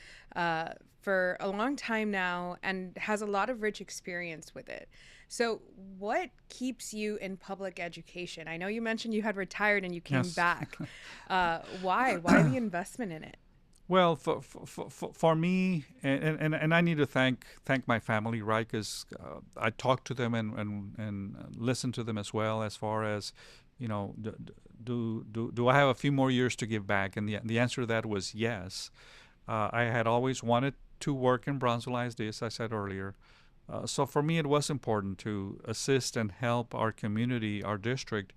for a long time now and has a lot of rich experience with it. So what keeps you in public education? I know you mentioned you had retired and you came Yes. back. Why? Why the investment in it? Well, for me, and I need to thank my family, right? Because I talk to them and listen to them as well, as far as, do I have a few more years to give back? And the answer to that was yes. I had always wanted to work in Brownsville ISD, as I said earlier. So for me, it was important to assist and help our community, our district,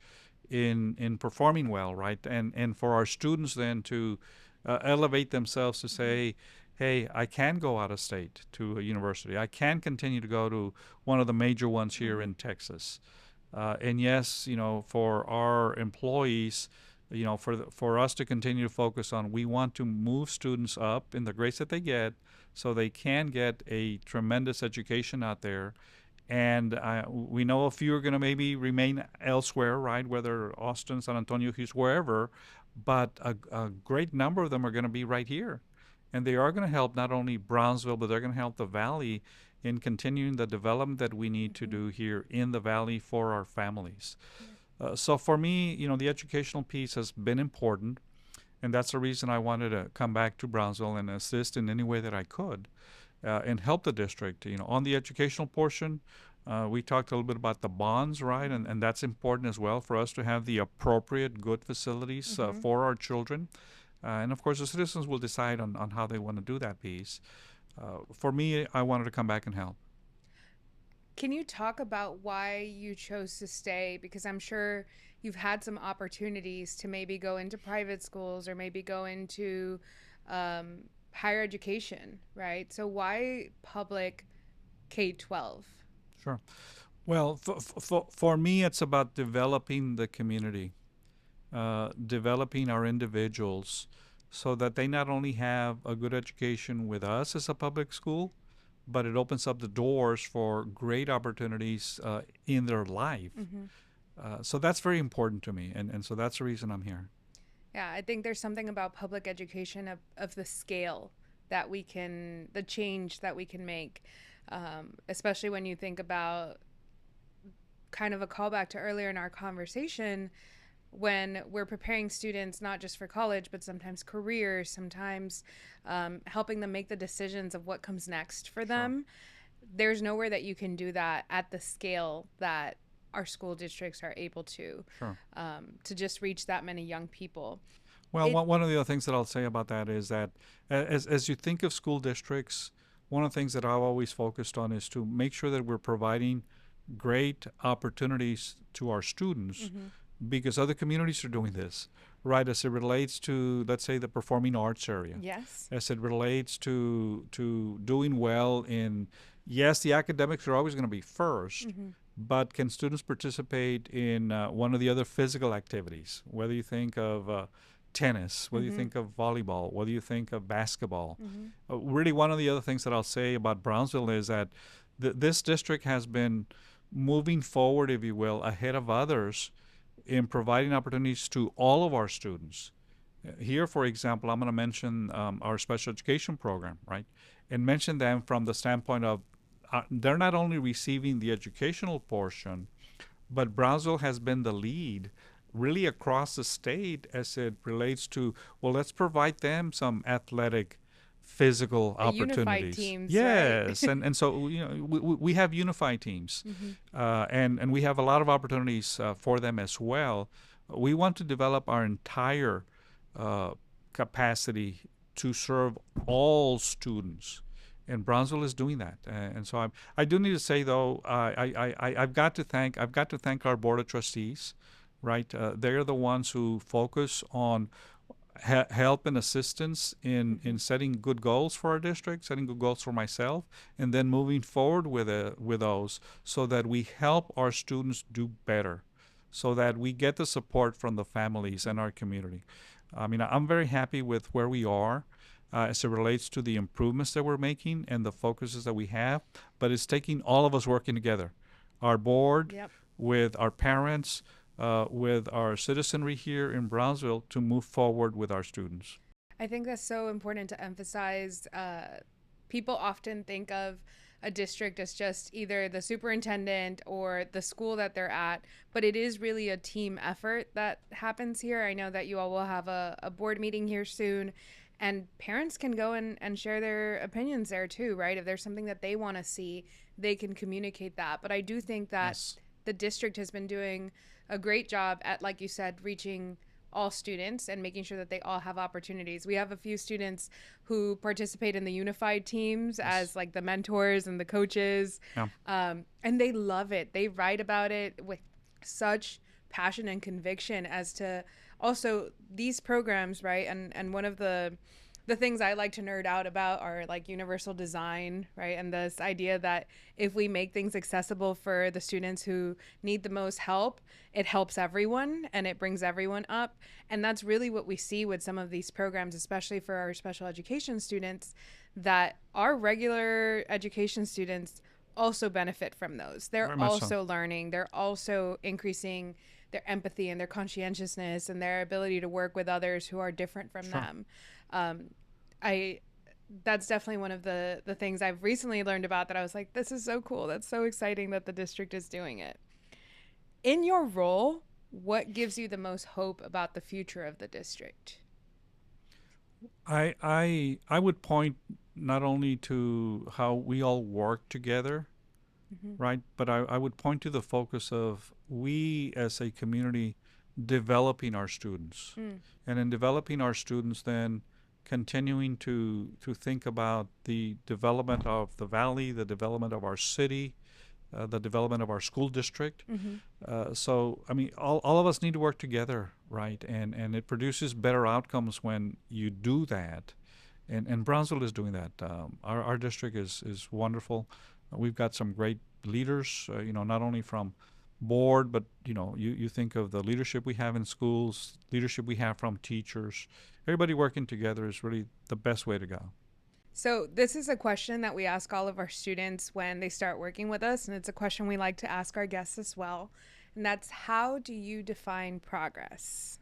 in performing well, right? And for our students then to elevate themselves to say, hey, I can go out of state to a university. I can continue to go to one of the major ones here in Texas. And yes, for our employees, for us to continue to focus on, we want to move students up in the grades that they get so they can get a tremendous education out there. And we know a few are going to maybe remain elsewhere, right? Whether Austin, San Antonio, Houston, wherever, but a great number of them are going to be right here. And they are going to help not only Brownsville, but they're going to help the Valley in continuing the development that we need to do here in the Valley for our families. So for me, the educational piece has been important, and that's the reason I wanted to come back to Brownsville and assist in any way that I could and help the district. On the educational portion, we talked a little bit about the bonds, right? And that's important as well for us to have the appropriate good facilities for our children. And of course, the citizens will decide on how they want to do that piece. For me, I wanted to come back and help. Can you talk about why you chose to stay? Because I'm sure you've had some opportunities to maybe go into private schools or maybe go into higher education, right? So why public K-12? Sure. Well, for me, it's about developing the community, developing our individuals so that they not only have a good education with us as a public school, but it opens up the doors for great opportunities in their life. So that's very important to me. And so that's the reason I'm here. Yeah, I think there's something about public education of the scale that the change that we can make, especially when you think about kind of a callback to earlier in our conversation, when we're preparing students not just for college, but sometimes careers, sometimes helping them make the decisions of what comes next for them. There's nowhere that you can do that at the scale that our school districts are able to just reach that many young people. Well, one of the other things that I'll say about that is that as you think of school districts, one of the things that I've always focused on is to make sure that we're providing great opportunities to our students because other communities are doing this, right? As it relates to, let's say, the performing arts area. Yes. As it relates to doing well in, yes, the academics are always going to be first, but can students participate in one of the other physical activities, whether you think of tennis, whether you think of volleyball, whether you think of basketball. Really, one of the other things that I'll say about Brownsville is that this district has been moving forward, if you will, ahead of others in providing opportunities to all of our students. Here, for example, I'm going to mention our special education program, right? And mention them from the standpoint of they're not only receiving the educational portion, but Brownsville has been the lead really across the state as it relates to, well, let's provide them some athletic, physical opportunities. Unified teams, yes, right? and so we have unified teams, and we have a lot of opportunities for them as well. We want to develop our entire capacity to serve all students. And Brownsville is doing that, and so I do need to say though, I've got to thank our board of trustees, right? They're the ones who focus on help and assistance in setting good goals for our district, setting good goals for myself, and then moving forward with those so that we help our students do better, so that we get the support from the families and our community. I mean, I'm very happy with where we are. As it relates to the improvements that we're making and the focuses that we have, but it's taking all of us working together. Our board, with our parents, with our citizenry here in Brownsville to move forward with our students. I think that's so important to emphasize. People often think of a district as just either the superintendent or the school that they're at, but it is really a team effort that happens here. I know that you all will have a board meeting here soon, and parents can go and share their opinions there too, right? If there's something that they want to see, they can communicate that. But I do think that Yes. the district has been doing a great job at, like you said, reaching all students and making sure that they all have opportunities. We have a few students who participate in the unified teams as like the mentors and the coaches. Yeah. And they love it. They write about it with such passion and conviction as to also these programs, right? And one of the things I like to nerd out about are like universal design, right? And this idea that if we make things accessible for the students who need the most help, it helps everyone and it brings everyone up. And that's really what we see with some of these programs, especially for our special education students, that our regular education students also benefit from those. They're Very much so. also learning. They're also increasing their empathy and their conscientiousness and their ability to work with others who are different from Sure. them. That's definitely one of the things I've recently learned about that I was like, this is so cool. That's so exciting that the district is doing it. In your role, what gives you the most hope about the future of the district? I would point not only to how we all work together, right? But I would point to the focus of we as a community developing our students. And in developing our students, then continuing to think about the development of the valley, the development of our city, the development of our school district. So, I mean, all of us need to work together, right? And it produces better outcomes when you do that. And Brownsville is doing that. Our district is wonderful. We've got some great leaders, not only from board, but, you think of the leadership we have in schools, leadership we have from teachers. Everybody working together is really the best way to go. So this is a question that we ask all of our students when they start working with us, and it's a question we like to ask our guests as well. And that's, how do you define progress?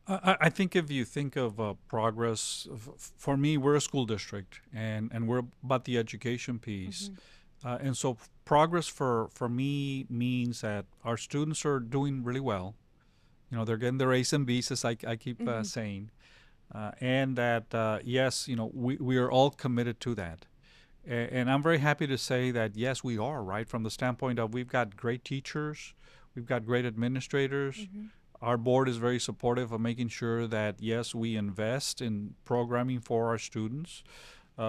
I think if you think of progress, for me, we're a school district, and we're about the education piece. And so progress for me means that our students are doing really well. They're getting their A's and B's, as I keep saying. And that, yes, we are all committed to that. And I'm very happy to say that, yes, we are, right? From the standpoint of we've got great teachers, we've got great administrators. Our board is very supportive of making sure that, yes, we invest in programming for our students.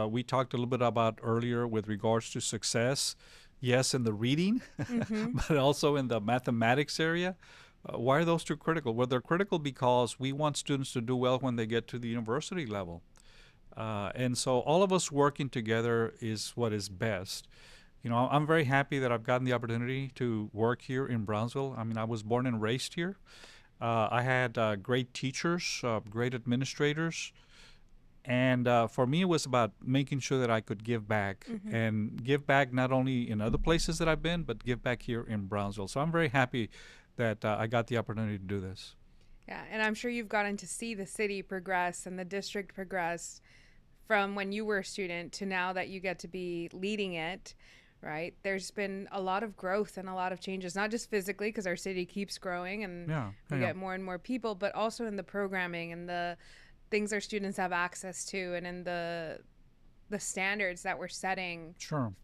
We talked a little bit about earlier with regards to success, yes, in the reading, but also in the mathematics area. Why are those two critical? Well, they're critical because we want students to do well when they get to the university level. And so all of us working together is what is best. I'm very happy that I've gotten the opportunity to work here in Brownsville. I mean, I was born and raised here. I had great teachers, great administrators. And for me, it was about making sure that I could give back and give back not only in other places that I've been, but give back here in Brownsville. So I'm very happy that I got the opportunity to do this. Yeah, and I'm sure you've gotten to see the city progress and the district progress from when you were a student to now that you get to be leading it, right? There's been a lot of growth and a lot of changes, not just physically, because our city keeps growing and we get more and more people, but also in the programming and the things our students have access to, and in the standards that we're setting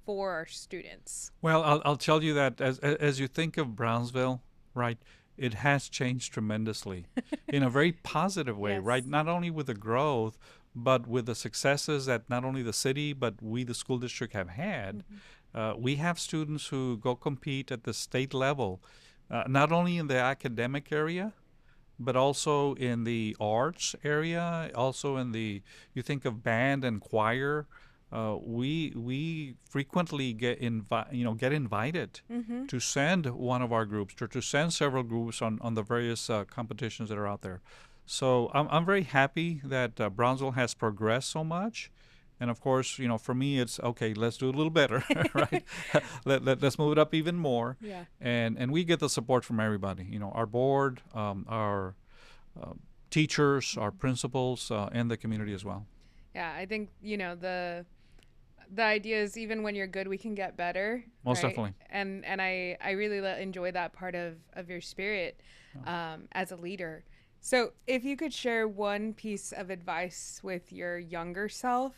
for our students. Well, I'll tell you that as you think of Brownsville, right, it has changed tremendously in a very positive way, right? Not only with the growth, but with the successes that not only the city, but we, the school district, have had. We have students who go compete at the state level, not only in the academic area, but also in the arts area, also in you think of band and choir. We frequently get invited to send one of our groups or to send several groups on the various competitions that are out there. So I'm very happy that Brownsville has progressed so much, And of course, for me, it's okay. Let's do it a little better, right? Let's move it up even more. Yeah. And we get the support from everybody. Our board, our teachers, our principals, and the community as well. Yeah, I think, the idea is even when you're good, we can get better, Most right? definitely. And I really enjoy that part of your spirit as a leader. So if you could share one piece of advice with your younger self,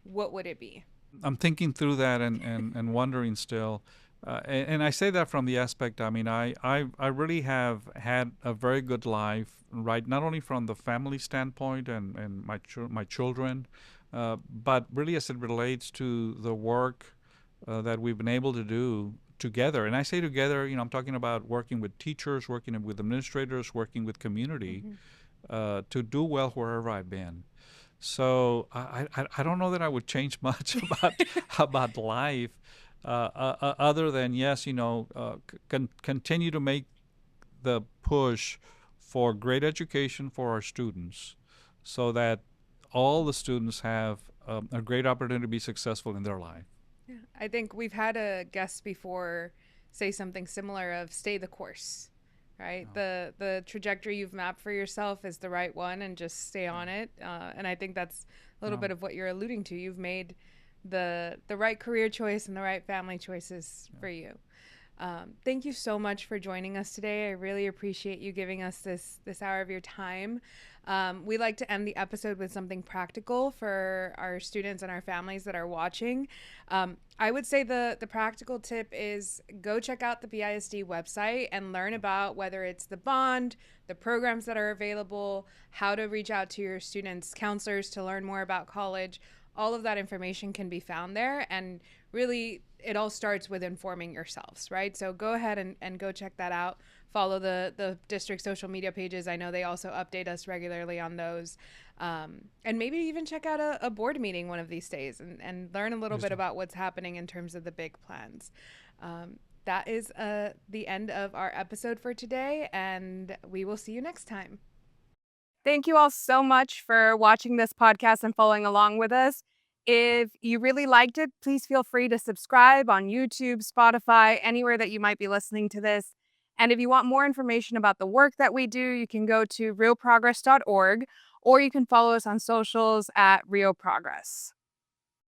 what would it be? I'm thinking through that and wondering still. And I say that from the aspect, I mean, I really have had a very good life, right? Not only from the family standpoint and my children, but really as it relates to the work that we've been able to do together. And I say together, I'm talking about working with teachers, working with administrators, working with community to do well wherever I've been. So I don't know that I would change much about life, other than yes, continue to make the push for great education for our students, so that all the students have a great opportunity to be successful in their life. Yeah. I think we've had a guest before say something similar of stay the course, right? Oh. The trajectory you've mapped for yourself is the right one and just stay on it. And I think that's a little bit of what you're alluding to. You've made the right career choice and the right family choices for you. Thank you so much for joining us today. I really appreciate you giving us this hour of your time. We like to end the episode with something practical for our students and our families that are watching. I would say the practical tip is go check out the BISD website and learn about whether it's the bond, the programs that are available, how to reach out to your students' counselors to learn more about college. All of that information can be found there, and really it all starts with informing yourselves, right? So go ahead and go check that out. Follow the district social media pages. I know they also update us regularly on those. And maybe even check out a board meeting one of these days and learn a little bit about what's happening in terms of the big plans. That is the end of our episode for today, and we will see you next time. Thank you all so much for watching this podcast and following along with us. If you really liked it, please feel free to subscribe on YouTube, Spotify, anywhere that you might be listening to this. And if you want more information about the work that we do, you can go to realprogress.org, or you can follow us on socials at Real Progress.